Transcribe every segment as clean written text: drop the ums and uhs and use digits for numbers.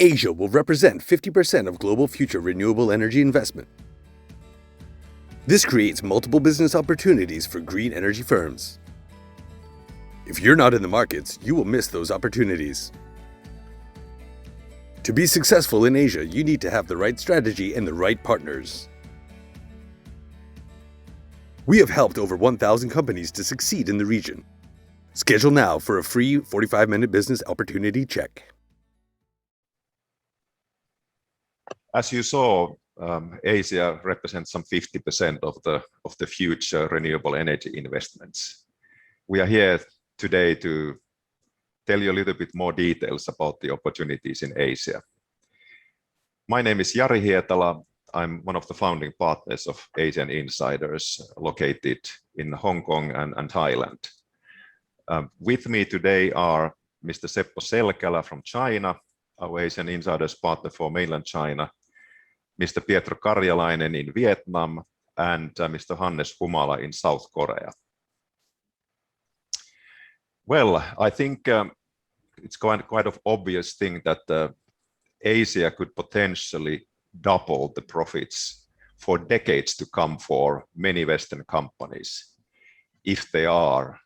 Asia will represent 50% of global future renewable energy investment. This creates multiple business opportunities for green energy firms. If you're not in the markets, you will miss those opportunities. To be successful in Asia, you need to have the right strategy and the right partners. We have helped over 1,000 companies to succeed in the region. Schedule now for a free 45-minute business opportunity check. As you saw, Asia represents some 50% of the future renewable energy investments. We are here today to tell you a little bit more details about the opportunities in Asia. My name is Jari Hietala. I'm one of the founding partners of Asian Insiders, located in Hong Kong and Thailand. With me today are Mr. Seppo Selkala from China, our Asian Insiders partner for mainland China, Mr. Pietro Karjalainen in Vietnam, and Mr. Hannes Humala in South Korea. Well, I think it's quite of obvious thing that Asia could potentially double the profits for decades to come for many Western companies if they are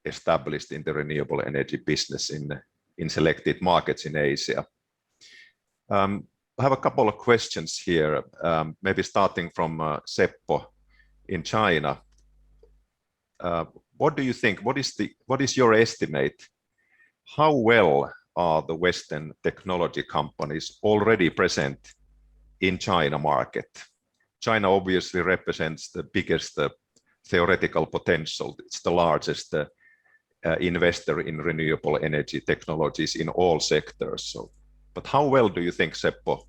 established in the renewable energy business in selected markets in Asia. I have a couple of questions here, maybe starting from Seppo in China. What do you think? What is your estimate? How well are the Western technology companies already present in China market? China obviously represents the biggest theoretical potential. It's the largest investor in renewable energy technologies in all sectors. But how well do you think, Seppo,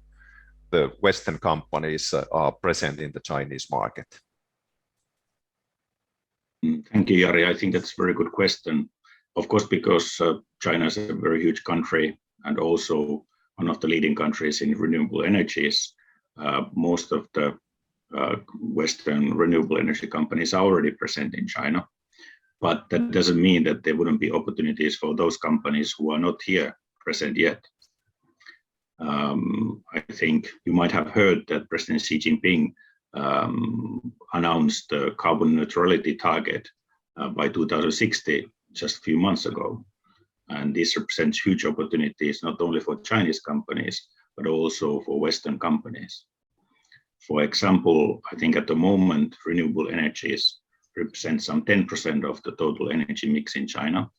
the Western companies are present in the Chinese market? Thank you, Jari. I think that's a very good question. Of course, because China is a very huge country and also one of the leading countries in renewable energies, most of the Western renewable energy companies are already present in China. But that doesn't mean that there wouldn't be opportunities for those companies who are not here present yet. I think you might have heard that President Xi Jinping announced the carbon neutrality target by 2060 just a few months ago. And this represents huge opportunities, not only for Chinese companies, but also for Western companies. For example, I think at the moment, renewable energies represent some 10% of the total energy mix in China.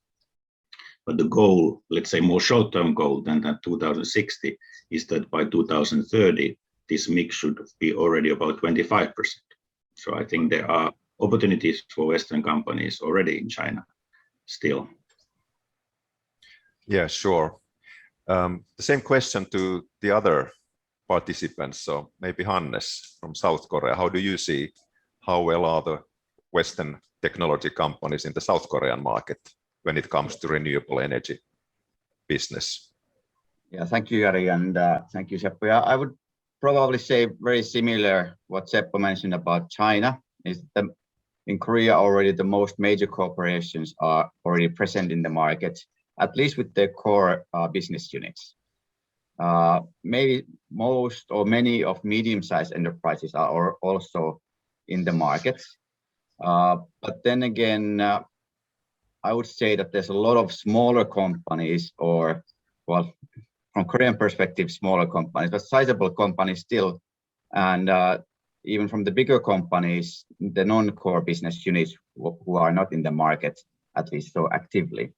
But the goal, let's say more short-term goal than that 2060, is that by 2030, this mix should be already about 25%. So I think there are opportunities for Western companies already in China still. Yeah, sure. The same question to the other participants. So maybe Hannes from South Korea. How do you see how well are the Western technology companies in the South Korean market when it comes to renewable energy business? Yeah, thank you, Jari, and thank you, Seppo. Yeah, I would probably say very similar what Seppo mentioned about China is that in Korea already the most major corporations are already present in the market, at least with their core business units. Maybe most or many of medium-sized enterprises are also in the market. But then again, I would say that there's a lot of smaller companies or, well, from Korean perspective, smaller companies, but sizable companies still. And even from the bigger companies, the non-core business units who are not in the market, at least so actively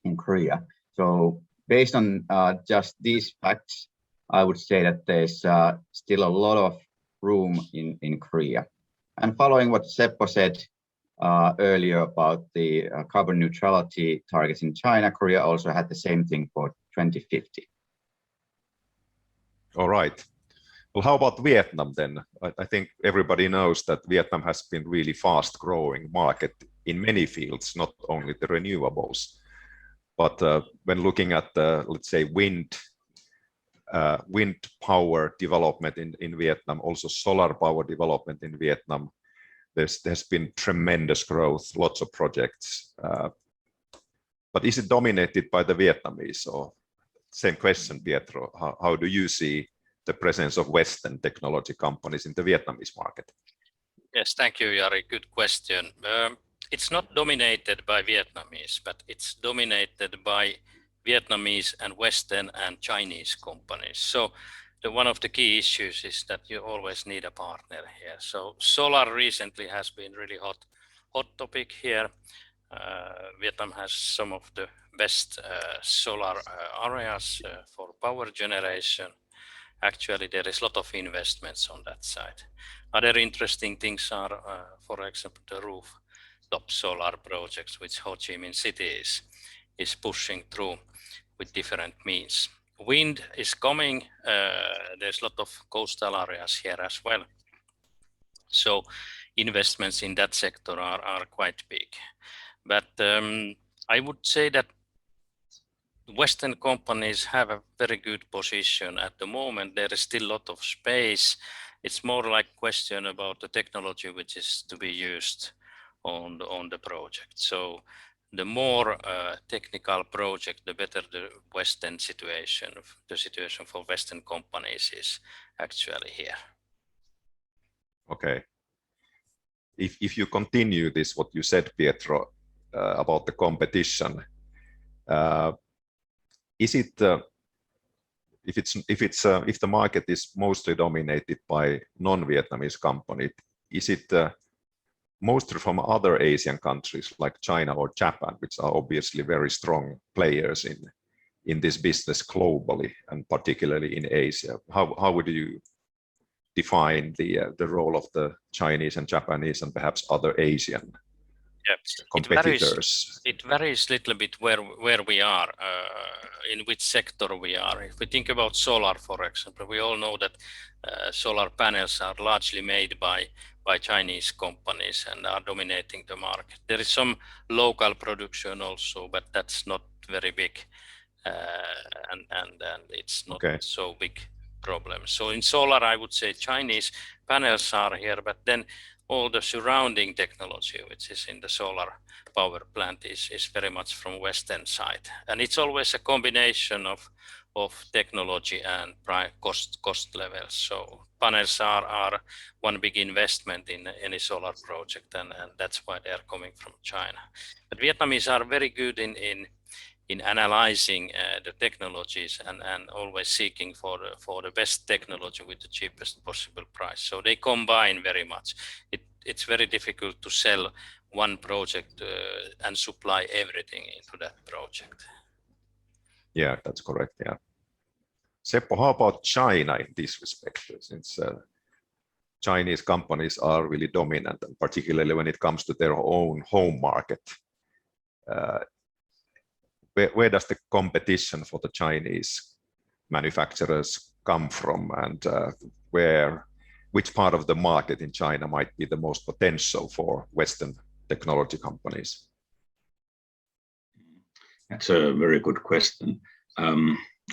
in Korea. So based on just these facts, I would say that there's still a lot of room in Korea. And following what Seppo said earlier about the carbon neutrality targets in China, Korea also had the same thing for 2050. All right. Well, how about Vietnam then? I think everybody knows that Vietnam has been really fast growing market in many fields, not only the renewables. But when looking at the, let's say, wind power development in Vietnam, also solar power development in Vietnam, there's been tremendous growth, lots of projects. But is it dominated by the Vietnamese, or same question, Pietro. How do you see the presence of Western technology companies in the Vietnamese market? Yes, thank you, Jari. Good question. It's not dominated by Vietnamese, but it's dominated by Vietnamese and Western and Chinese companies. So one of the key issues is that you always need a partner here. So solar recently has been really hot topic here. Vietnam has some of the best solar areas for power generation. Actually, there is a lot of investments on that side. Other interesting things are, for example, the rooftop solar projects, which Ho Chi Minh City is pushing through with different means. Wind is coming. There's a lot of coastal areas here as well. So investments in that sector are quite big. But I would say that Western companies have a very good position at the moment. There is still a lot of space. It's more like a question about the technology which is to be used on the project. So the more technical project, the better the Western situation. The situation for Western companies is actually here. Okay. If you continue this, what you said, Pietro, about the competition, is it if the market is mostly dominated by non-Vietnamese companies, is it mostly from other Asian countries like China or Japan, which are obviously very strong players in this business globally and particularly in Asia? How would you define the role of the Chinese and Japanese and perhaps other Asian competitors? It varies a little bit where we are, in which sector we are. If we think about solar, for example, we all know that solar panels are largely made by Chinese companies and are dominating the market. There is some local production also, but that's not very big, and it's not so big problem. So in solar, I would say Chinese panels are here, but then all the surrounding technology, which is in the solar power plant, is very much from Western side. And it's always a combination of technology and cost levels. So panels are one big investment in any solar project, and that's why they are coming from China. But Vietnamese are very good in analyzing the technologies and always seeking for the best technology with the cheapest possible price. So they combine very much. It's very difficult to sell one project and supply everything into that project. Yeah, that's correct. Yeah. Seppo, how about China in this respect? Since Chinese companies are really dominant, and particularly when it comes to their own home market. Where does the competition for the Chinese manufacturers come from, and which part of the market in China might be the most potential for Western technology companies? That's a very good question.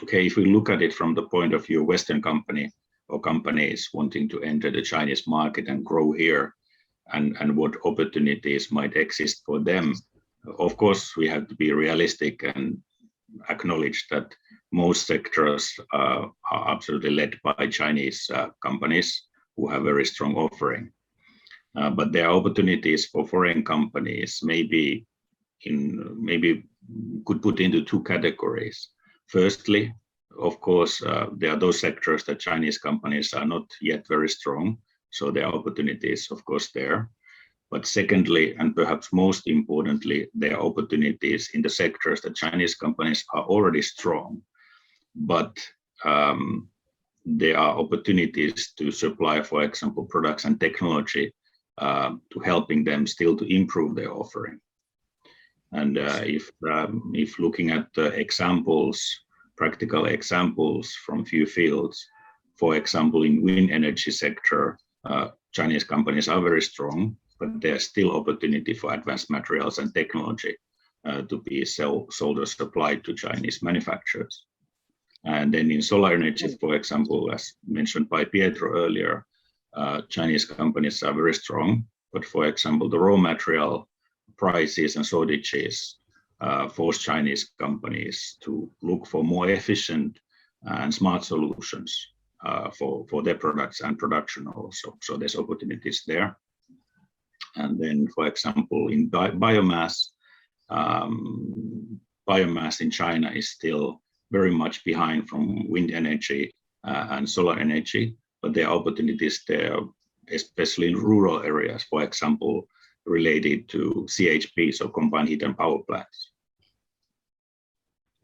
Okay, if we look at it from the point of view, Western company or companies wanting to enter the Chinese market and grow here, and what opportunities might exist for them. Of course, we have to be realistic and acknowledge that most sectors are absolutely led by Chinese companies who have very strong offering. But there are opportunities for foreign companies, maybe could put into two categories. Firstly, of course, there are those sectors that Chinese companies are not yet very strong, so there are opportunities, of course, there. But secondly, and perhaps most importantly, there are opportunities in the sectors that Chinese companies are already strong, but there are opportunities to supply, for example, products and technology to helping them still to improve their offering. And if looking at the examples, practical examples from few fields, for example, in wind energy sector, Chinese companies are very strong, but there's still opportunity for advanced materials and technology to be sold or supplied to Chinese manufacturers. And then in solar energy, for example, as mentioned by Pietro earlier, Chinese companies are very strong, but for example, the raw material prices and shortages force Chinese companies to look for more efficient and smart solutions for their products and production also. So there's opportunities there. And then, for example, in biomass, biomass in China is still very much behind from wind energy and solar energy, but there are opportunities there, especially in rural areas, for example, related to CHP, so combined heat and power plants.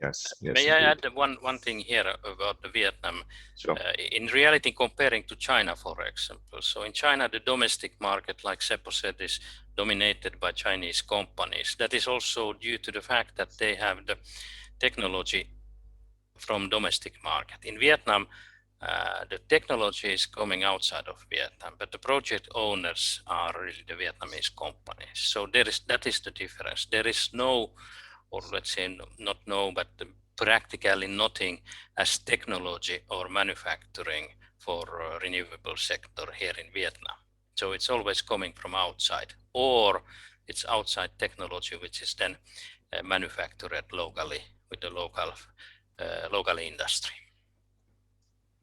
Yes. May I add one thing here about the Vietnam? Sure. In reality, comparing to China, for example, so in China, the domestic market, like Seppo said, is dominated by Chinese companies. That is also due to the fact that they have the technology from domestic market. In Vietnam, the technology is coming outside of Vietnam, but the project owners are really the Vietnamese companies. So that is the difference. There is no, or let's say not no, but practically nothing as technology or manufacturing for renewable sector here in Vietnam. So it's always coming from outside, or it's outside technology which is then manufactured locally with the local industry.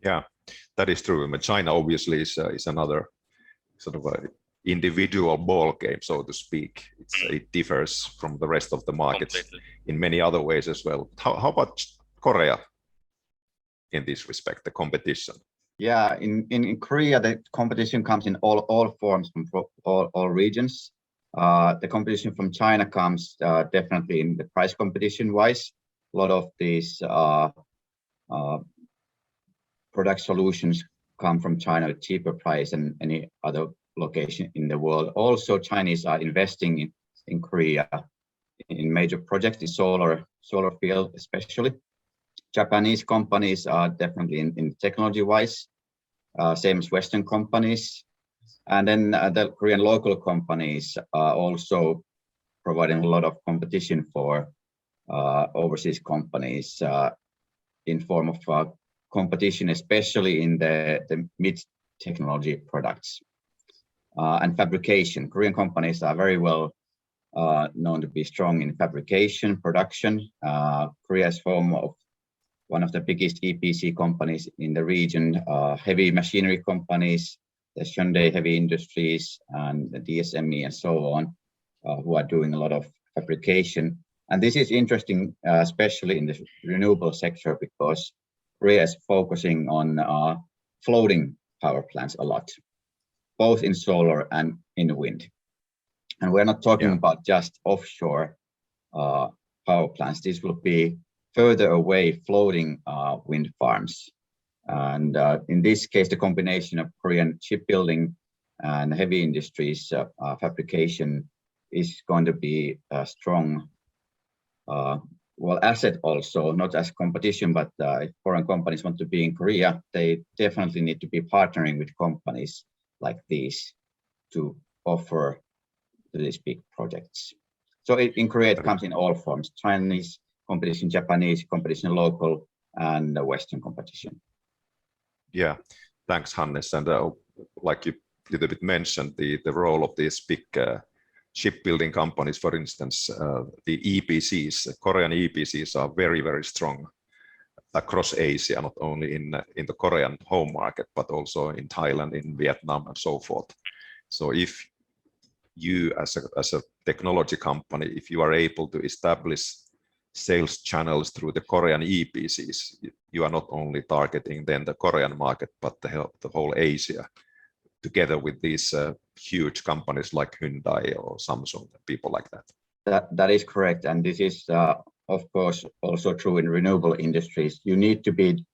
Yeah, that is true. I mean, China obviously is another sort of a individual ball game, so to speak. It differs from the rest of the markets completely in many other ways as well. How about Korea in this respect, the competition? Yeah, in Korea, the competition comes in all forms from all regions. The competition from China comes definitely in the price competition wise. A lot of these product solutions come from China at cheaper price than any other location in the world. Also, Chinese are investing in Korea in major projects in solar field, especially. Japanese companies are definitely in technology wise, same as Western companies. And then the Korean local companies are also providing a lot of competition for overseas companies in form of competition, especially in the mid technology products and fabrication. Korean companies are very well known to be strong in fabrication, production. Korea is home of one of the biggest EPC companies in the region, heavy machinery companies, the Hyundai Heavy Industries and the DSME and so on, who are doing a lot of fabrication. And this is interesting, especially in the renewable sector, because Korea is focusing on floating power plants a lot, both in solar and in wind. And we're not talking about just offshore power plants. This will be further away floating wind farms. And in this case, the combination of Korean shipbuilding and heavy industries fabrication is going to be a strong asset also, not as competition, but if foreign companies want to be in Korea, they definitely need to be partnering with companies like these to offer these big projects. So in Korea, it comes in all forms: Chinese competition, Japanese competition, local, and Western competition. Yeah, thanks, Hannes. And like you a little bit mentioned, the role of these big shipbuilding companies, for instance, the EPCs, Korean EPCs are very, very strong across Asia, not only in the Korean home market, but also in Thailand, in Vietnam, and so forth. So if you as a technology company, if you are able to establish sales channels through the Korean EPCs, you are not only targeting then the Korean market, but the whole Asia, together with these huge companies like Hyundai or Samsung, people like that. That is correct. And this is, of course, also true in renewable industries. You need to be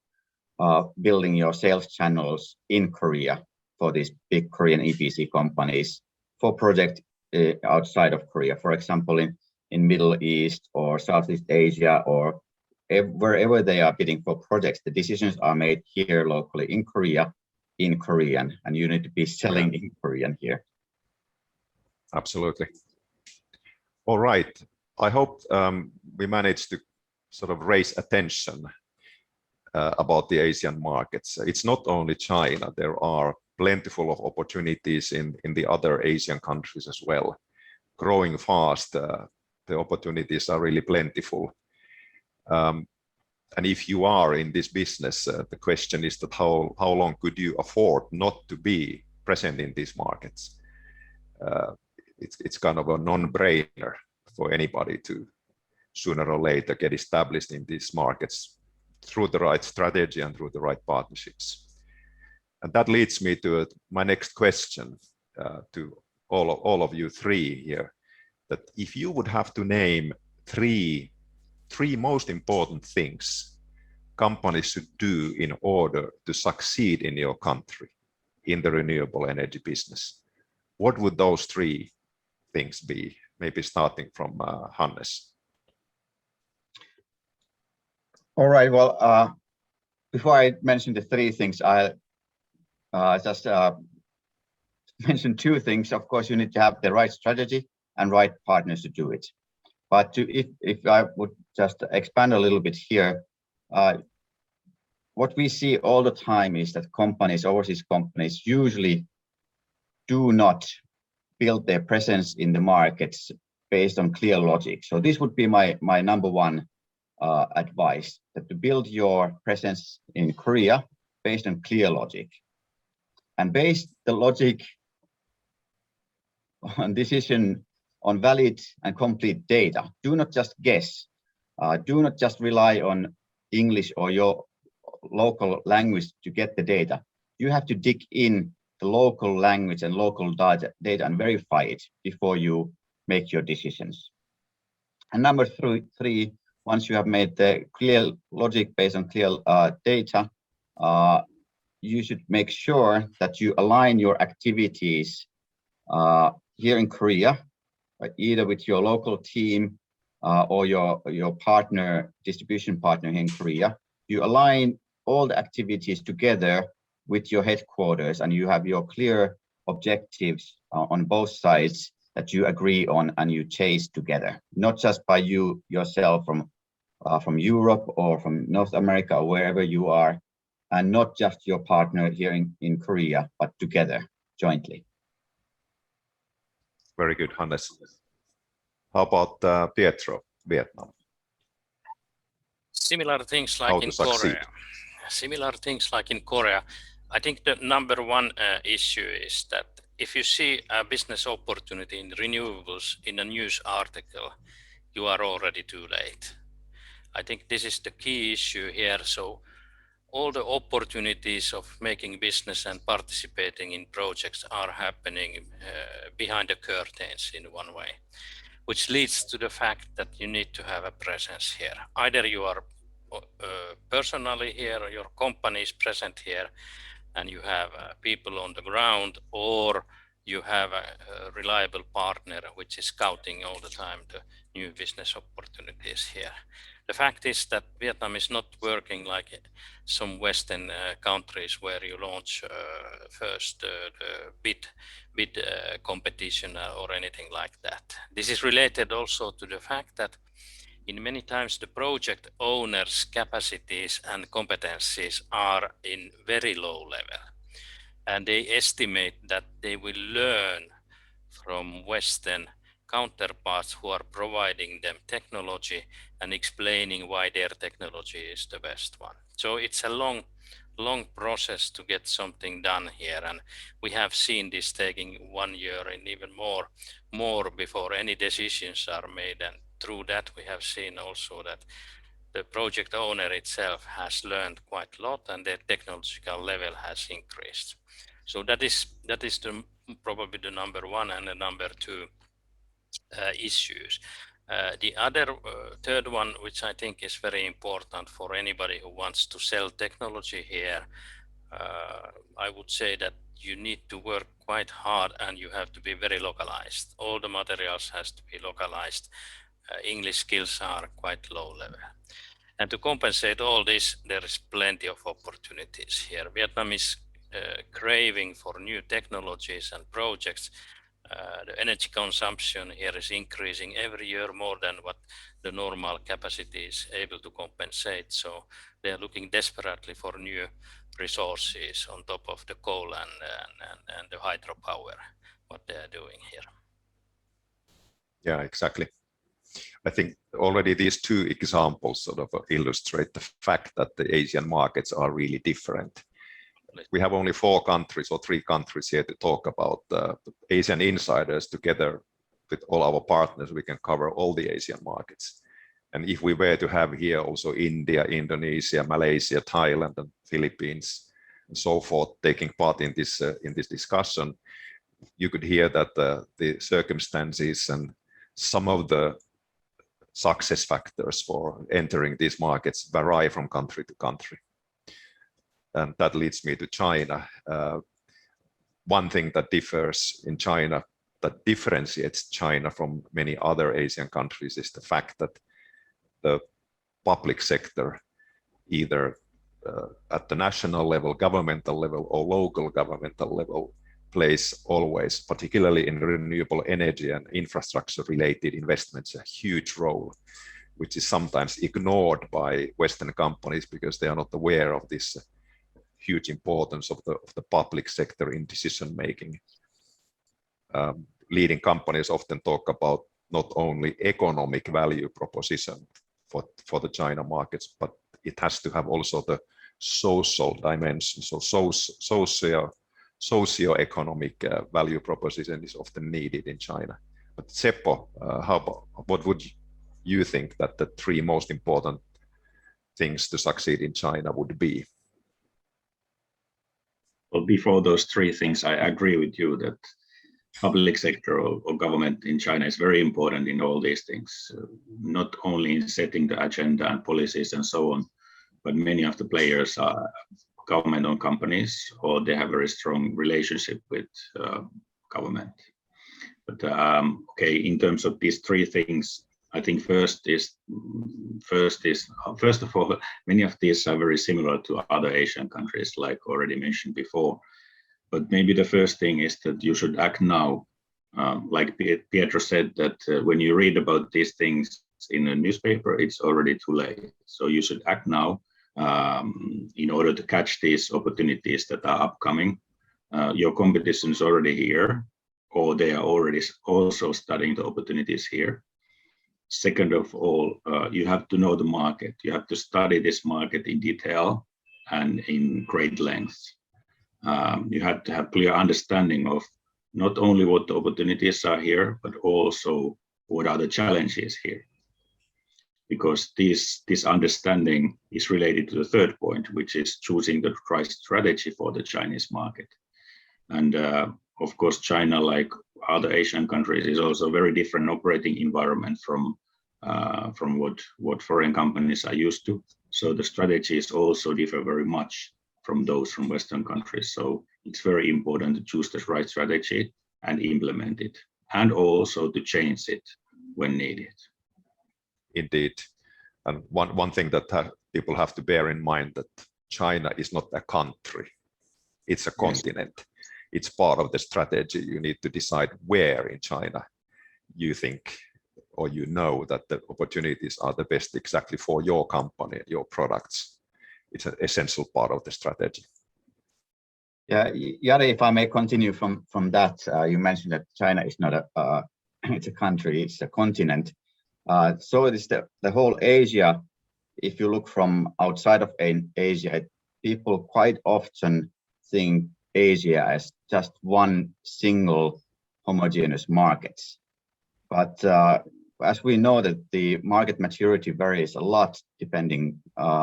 building your sales channels in Korea for these big Korean EPC companies for projects outside of Korea. For example, in Middle East or Southeast Asia or wherever they are bidding for projects, the decisions are made here locally in Korea, in Korean, and you need to be selling in Korean here. Absolutely. All right. I hope we managed to sort of raise attention about the Asian markets. It's not only China. There are plentiful of opportunities in the other Asian countries as well, growing fast. the opportunities are really plentiful. And if you are in this business, the question is that how long could you afford not to be present in these markets? It's kind of a non-brainer for anybody to sooner or later get established in these markets through the right strategy and through the right partnerships. And that leads me to my next question to all of you three here, that if you would have to name three most important things companies should do in order to succeed in your country in the renewable energy business, what would those three things be? Maybe starting from Hannes. All right, well, before I mention the three things, I'll just mention two things. Of course, you need to have the right strategy and right partners to do it. But if I would just expand a little bit here, what we see all the time is that companies, overseas companies, usually do not build their presence in the markets based on clear logic. So this would be my number one advice, that to build your presence in Korea based on clear logic. And base the logic on decision on valid and complete data. Do not just guess. Do not just rely on English or your local language to get the data. You have to dig in the local language and local data and verify it before you make your decisions. And number three, once you have made the clear logic based on clear data, you should make sure that you align your activities here in Korea, either with your local team or your partner, distribution partner here in Korea. You align all the activities together with your headquarters, and you have your clear objectives on both sides that you agree on and you chase together, not just by you yourself from Europe or from North America or wherever you are, and not just your partner here in Korea, but together, jointly. Very good, Hannes. How about Pietro, Vietnam? Similar things like How in to succeed. Korea. Similar things like in Korea. I think the number one issue is that if you see a business opportunity in renewables in a news article, you are already too late. I think this is the key issue here. So all the opportunities of making business and participating in projects are happening behind the curtains in one way, which leads to the fact that you need to have a presence here. Either you are personally here, or your company is present here, and you have people on the ground, or you have a reliable partner which is scouting all the time the new business opportunities here. The fact is that Vietnam is not working like some Western countries where you launch first the bid competition or anything like that. This is related also to the fact that in many times the project owners' capacities and competencies are in very low level, and they estimate that they will learn from Western counterparts who are providing them technology and explaining why their technology is the best one. So it's a long process to get something done here, and we have seen this taking 1 year and even more before any decisions are made. And through that we have seen also that the project owner itself has learned quite a lot, and their technological level has increased. So that is probably the number one and the number two issues. The other third one, which I think is very important for anybody who wants to sell technology here, I would say that you need to work quite hard and you have to be very localized. All the materials has to be localized. English skills are quite low level. And to compensate all this, there is plenty of opportunities here. Vietnam is craving for new technologies and projects. The energy consumption here is increasing every year more than what the normal capacity is able to compensate. So they are looking desperately for new resources on top of the coal and the hydropower, what they are doing here. Yeah, exactly. I think already these two examples sort of illustrate the fact that the Asian markets are really different. We have only 4 countries or 3 countries here to talk about. Asian insiders together with all our partners, we can cover all the Asian markets. And if we were to have here also India, Indonesia, Malaysia, Thailand, and Philippines, and so forth, taking part in this discussion, you could hear that the circumstances and some of the success factors for entering these markets vary from country to country. And that leads me to China. One thing that differs in China, that differentiates China from many other Asian countries, is the fact that the public sector, either at the national level, governmental level, or local governmental level, plays always, particularly in renewable energy and infrastructure related investments, a huge role, which is sometimes ignored by Western companies because they are not aware of this huge importance of the public sector in decision making. Leading companies often talk about not only economic value proposition for the China markets, but it has to have also the social dimension. So socio-economic value proposition is often needed in China. But Seppo, what would you think that the 3 most important things to succeed in China would be? Well, before those 3 things, I agree with you that public sector or government in China is very important in all these things, not only in setting the agenda and policies and so on, but many of the players are government-owned companies, or they have a very strong relationship with government. But okay, in terms of these 3 things, I think first of all, many of these are very similar to other Asian countries, like already mentioned before. But maybe the first thing is that you should act now. Like Pietro said, that when you read about these things in a newspaper, it's already too late. So you should act now in order to catch these opportunities that are upcoming. Your competition is already here, or they are already also studying the opportunities here. Second of all, you have to know the market. You have to study this market in detail and in great length. You have to have clear understanding of not only what the opportunities are here, but also what are the challenges here. Because this understanding is related to the third point, which is choosing the right strategy for the Chinese market. And of course, China, like other Asian countries, is also a very different operating environment from what foreign companies are used to. So the strategies also differ very much from those from Western countries. So it's very important to choose the right strategy and implement it, and also to change it when needed. Indeed. And one thing that people have to bear in mind, that China is not a country, it's a continent. It's part of the strategy. You need to decide where in China you think, or you know, that the opportunities are the best exactly for your company, your products. It's an essential part of the strategy. Yeah, Jari, if I may continue from that, you mentioned that China is not it's a country, it's a continent. So it is the whole Asia. If you look from outside of Asia, people quite often think Asia as just one single homogeneous market. But as we know that the market maturity varies a lot depending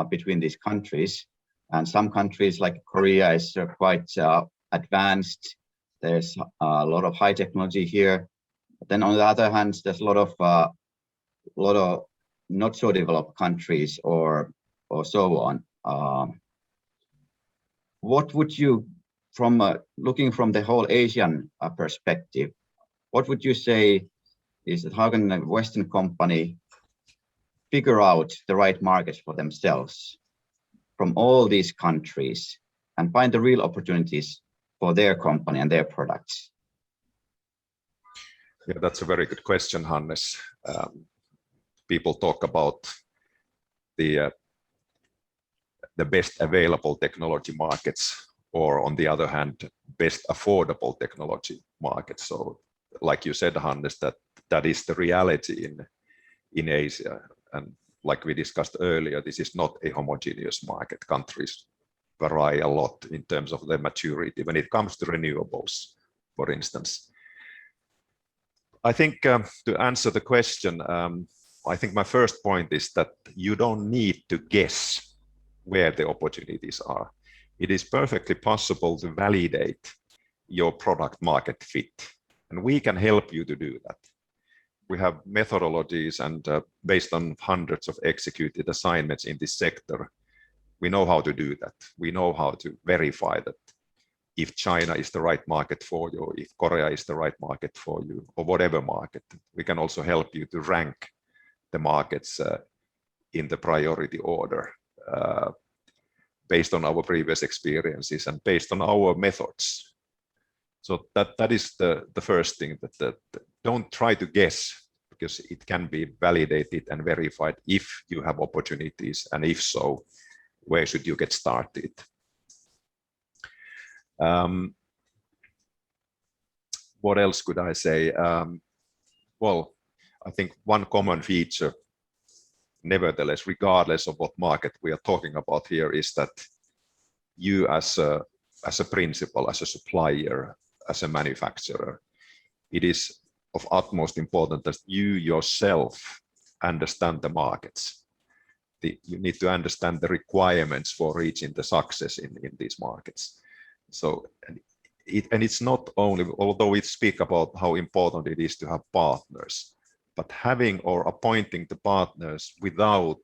between these countries, and some countries like Korea is quite advanced. There's a lot of high technology here. But then on the other hand, there's a lot of not so developed countries or so on. What would you, from looking from the whole Asian perspective, what would you say is that how can a Western company figure out the right markets for themselves from all these countries and find the real opportunities for their company and their products? Yeah, that's a very good question, Hannes. People talk about the best available technology markets, or on the other hand, best affordable technology markets. So like you said, Hannes, that is the reality in Asia. And like we discussed earlier, this is not a homogeneous market. Countries vary a lot in terms of their maturity when it comes to renewables, for instance. I think to answer the question, I think my first point is that you don't need to guess where the opportunities are. It is perfectly possible to validate your product market fit, and we can help you to do that. We have methodologies, and based on hundreds of executed assignments in this sector, we know how to do that. We know how to verify that if China is the right market for you, if Korea is the right market for you, or whatever market. We can also help you to rank the markets in the priority order based on our previous experiences and based on our methods. So that is the first thing, that don't try to guess, because it can be validated and verified if you have opportunities, and if so, where should you get started? What else could I say? Well, I think one common feature, nevertheless, regardless of what market we are talking about here, is that you as a principal, as a supplier, as a manufacturer, it is of utmost importance that you yourself understand the markets. You need to understand the requirements for reaching the success in these markets. So, and it's not only, although we speak about how important it is to have partners, but having or appointing the partners without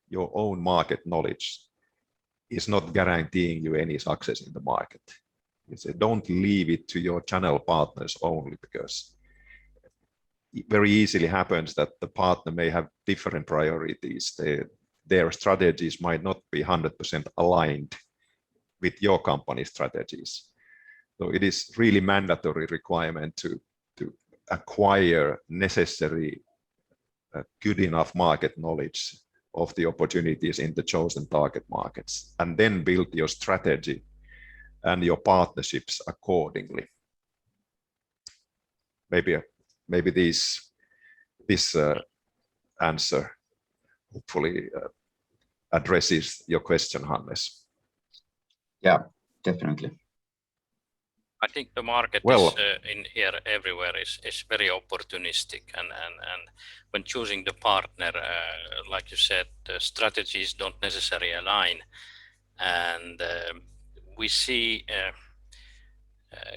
your own market knowledge is not guaranteeing you any success in the market. Don't leave it to your channel partners only, because it very easily happens that the partner may have different priorities. Their strategies might not be 100% aligned with your company's strategies. So it is really mandatory requirement to acquire necessary good enough market knowledge of the opportunities in the chosen target markets, and then build your strategy and your partnerships accordingly. Maybe this answer hopefully addresses your question, Hannes. Yeah, definitely. I think the market Well, is in here everywhere is very opportunistic, and when choosing the partner, like you said, the strategies don't necessarily align, and we see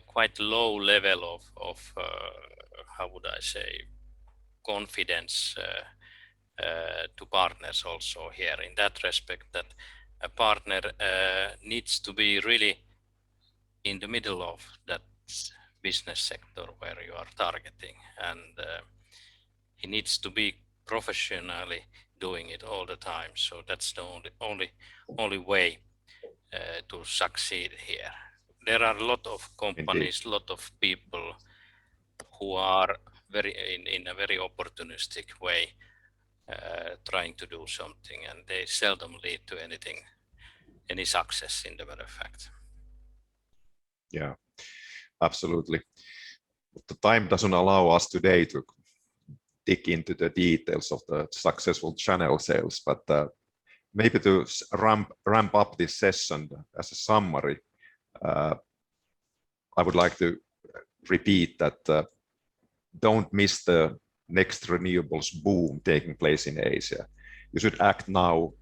quite low level of how would I say, confidence to partners also here, in that respect, that a partner needs to be really in the middle of that business sector where you are targeting, and he needs to be professionally doing it all the time. So that's the only way to succeed here. There are a lot of companies, a lot of people who are in a very opportunistic way trying to do something, and they seldom lead to any success, in the matter of fact. Yeah, absolutely. But the time doesn't allow us today to dig into the details of the successful channel sales, but maybe to ramp up this session as a summary, I would like to repeat that don't miss the next renewables boom taking place in Asia. You should act now.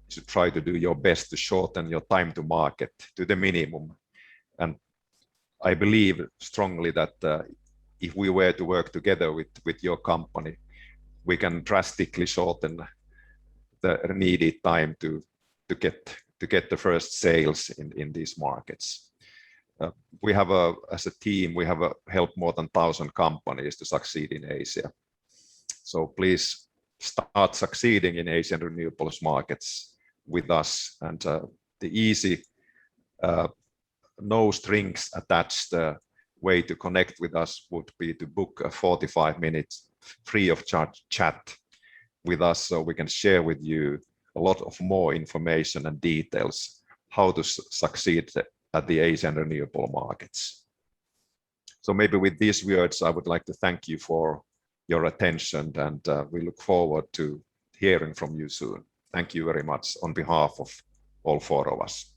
You should try to do your best to shorten your time to market to the minimum. And I believe strongly that if we were to work together with your company, we can drastically shorten the needed time to get the first sales in these markets. We have as a team, we have helped more than 1,000 companies to succeed in Asia. So please start succeeding in Asian renewables markets with us. And the easy, no strings attached way to connect with us would be to book a 45 minutes free of charge chat with us, so we can share with you a lot of more information and details how to succeed at the Asian renewable markets. So maybe with these words, I would like to thank you for your attention, and we look forward to hearing from you soon. Thank you very much on behalf of all four of us.